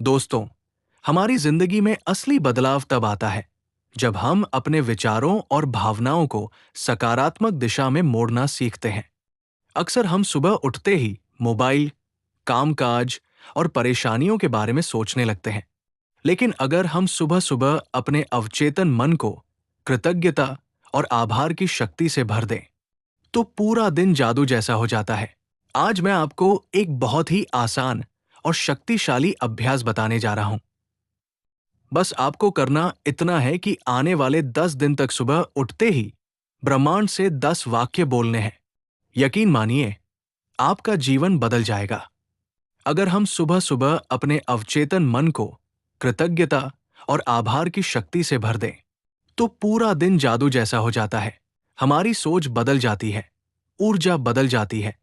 दोस्तों, हमारी जिंदगी में असली बदलाव तब आता है जब हम अपने विचारों और भावनाओं को सकारात्मक दिशा में मोड़ना सीखते हैं। अक्सर हम सुबह उठते ही मोबाइल, कामकाज और परेशानियों के बारे में सोचने लगते हैं। लेकिन अगर हम सुबह सुबह अपने अवचेतन मन को कृतज्ञता और आभार की शक्ति से भर दें, तो पूरा दिन जादू जैसा हो जाता है। आज मैं आपको एक बहुत ही आसान और शक्तिशाली अभ्यास बताने जा रहा हूं। बस आपको करना इतना है कि आने वाले 10 दिन तक सुबह उठते ही ब्रह्मांड से 10 वाक्य बोलने हैं। यकीन मानिए, आपका जीवन बदल जाएगा। अगर हम सुबह सुबह अपने अवचेतन मन को कृतज्ञता और आभार की शक्ति से भर दें, तो पूरा दिन जादू जैसा हो जाता है। हमारी सोच बदल जाती है, ऊर्जा बदल जाती है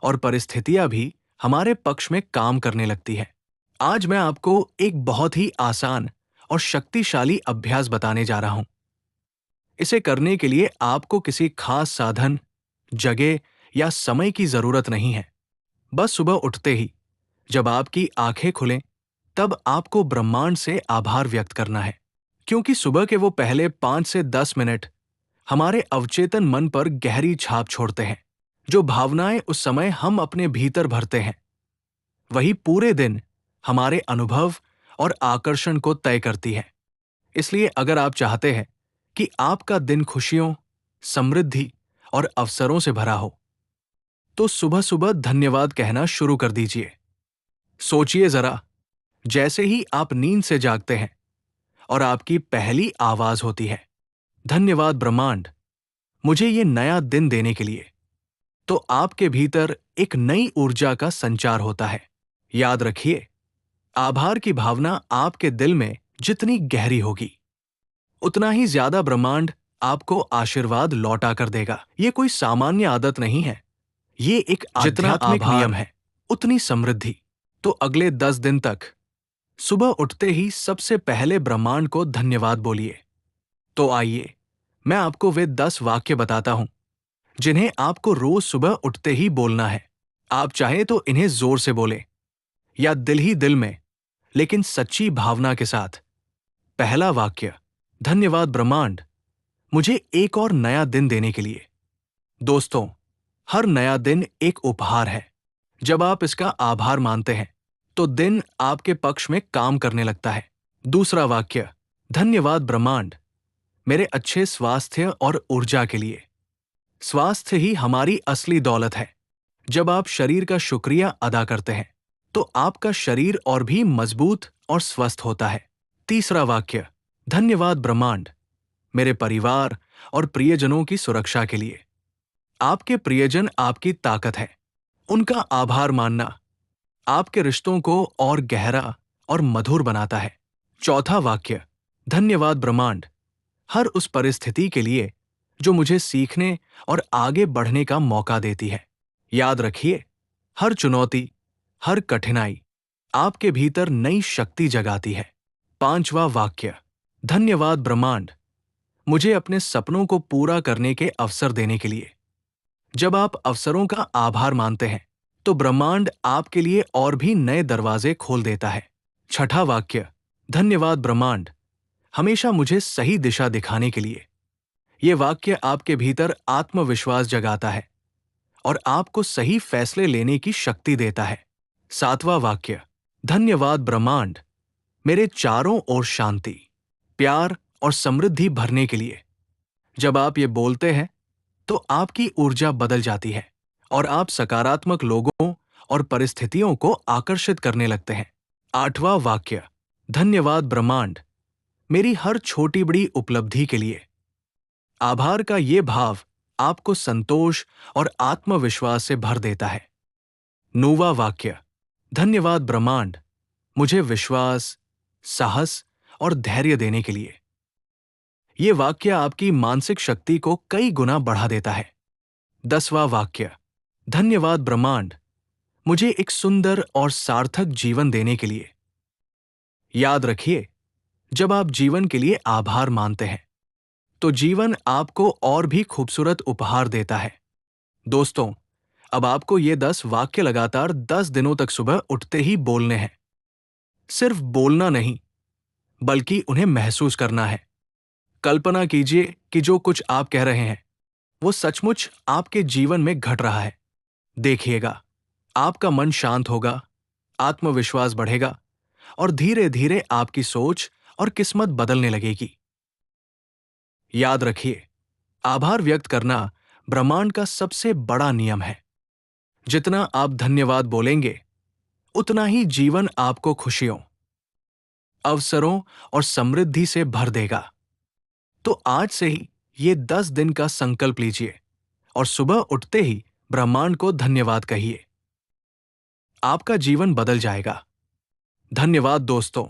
और परिस्थितियां भी हमारे पक्ष में काम करने लगती है। आज मैं आपको एक बहुत ही आसान और शक्तिशाली अभ्यास बताने जा रहा हूं। इसे करने के लिए आपको किसी खास साधन, जगह या समय की जरूरत नहीं है। बस सुबह उठते ही जब आपकी आंखें खुलें, तब आपको ब्रह्मांड से आभार व्यक्त करना है। क्योंकि सुबह के वो पहले 5 से 10 मिनट हमारे अवचेतन मन पर गहरी छाप छोड़ते हैं। जो भावनाएं उस समय हम अपने भीतर भरते हैं, वही पूरे दिन हमारे अनुभव और आकर्षण को तय करती है। इसलिए अगर आप चाहते हैं कि आपका दिन खुशियों, समृद्धि और अवसरों से भरा हो, तो सुबह सुबह धन्यवाद कहना शुरू कर दीजिए। सोचिए जरा, जैसे ही आप नींद से जागते हैं और आपकी पहली आवाज होती है, धन्यवाद ब्रह्मांड, मुझे ये नया दिन देने के लिए, तो आपके भीतर एक नई ऊर्जा का संचार होता है। याद रखिए, आभार की भावना आपके दिल में जितनी गहरी होगी, उतना ही ज्यादा ब्रह्मांड आपको आशीर्वाद लौटा कर देगा। ये कोई सामान्य आदत नहीं है, ये एक जितना आध्यात्मिक नियम है, उतनी समृद्धि। तो अगले 10 दिन तक सुबह उठते ही सबसे पहले ब्रह्मांड को धन्यवाद बोलिए। तो आइए, मैं आपको वे 10 वाक्य बताता हूं जिन्हें आपको रोज सुबह उठते ही बोलना है। आप चाहे तो इन्हें जोर से बोलें या दिल ही दिल में, लेकिन सच्ची भावना के साथ। पहला वाक्य, धन्यवाद ब्रह्मांड, मुझे एक और नया दिन देने के लिए। दोस्तों, हर नया दिन एक उपहार है। जब आप इसका आभार मानते हैं, तो दिन आपके पक्ष में काम करने लगता है। दूसरा वाक्य, धन्यवाद ब्रह्मांड, मेरे अच्छे स्वास्थ्य और ऊर्जा के लिए। स्वास्थ्य ही हमारी असली दौलत है। जब आप शरीर का शुक्रिया अदा करते हैं, तो आपका शरीर और भी मजबूत और स्वस्थ होता है। तीसरा वाक्य, धन्यवाद ब्रह्मांड, मेरे परिवार और प्रियजनों की सुरक्षा के लिए। आपके प्रियजन आपकी ताकत है। उनका आभार मानना आपके रिश्तों को और गहरा और मधुर बनाता है। चौथा वाक्य, धन्यवाद ब्रह्मांड, हर उस परिस्थिति के लिए जो मुझे सीखने और आगे बढ़ने का मौका देती है। याद रखिए, हर चुनौती, हर कठिनाई आपके भीतर नई शक्ति जगाती है। पांचवा वाक्य, धन्यवाद ब्रह्मांड, मुझे अपने सपनों को पूरा करने के अवसर देने के लिए। जब आप अवसरों का आभार मानते हैं, तो ब्रह्मांड आपके लिए और भी नए दरवाजे खोल देता है। छठा वाक्य, धन्यवाद ब्रह्मांड, हमेशा मुझे सही दिशा दिखाने के लिए। ये वाक्य आपके भीतर आत्मविश्वास जगाता है और आपको सही फैसले लेने की शक्ति देता है। सातवां वाक्य, धन्यवाद ब्रह्मांड, मेरे चारों ओर शांति, प्यार और समृद्धि भरने के लिए। जब आप ये बोलते हैं, तो आपकी ऊर्जा बदल जाती है और आप सकारात्मक लोगों और परिस्थितियों को आकर्षित करने लगते हैं। आठवां वाक्य, धन्यवाद ब्रह्मांड, मेरी हर छोटी बड़ी उपलब्धि के लिए। आभार का ये भाव आपको संतोष और आत्मविश्वास से भर देता है। नौवां वाक्य, धन्यवाद ब्रह्मांड, मुझे विश्वास, साहस और धैर्य देने के लिए। ये वाक्य आपकी मानसिक शक्ति को कई गुना बढ़ा देता है। 10वां वाक्य, धन्यवाद ब्रह्मांड, मुझे एक सुंदर और सार्थक जीवन देने के लिए। याद रखिए, जब आप जीवन के लिए आभार मानते हैं, तो जीवन आपको और भी खूबसूरत उपहार देता है। दोस्तों, अब आपको ये 10 वाक्य लगातार 10 दिनों तक सुबह उठते ही बोलने हैं। सिर्फ बोलना नहीं, बल्कि उन्हें महसूस करना है। कल्पना कीजिए कि जो कुछ आप कह रहे हैं वो सचमुच आपके जीवन में घट रहा है। देखिएगा, आपका मन शांत होगा, आत्मविश्वास बढ़ेगा और धीरे धीरे आपकी सोच और किस्मत बदलने लगेगी। याद रखिए, आभार व्यक्त करना ब्रह्मांड का सबसे बड़ा नियम है। जितना आप धन्यवाद बोलेंगे, उतना ही जीवन आपको खुशियों, अवसरों और समृद्धि से भर देगा। तो आज से ही ये 10 दिन का संकल्प लीजिए और सुबह उठते ही ब्रह्मांड को धन्यवाद कहिए। आपका जीवन बदल जाएगा। धन्यवाद दोस्तों।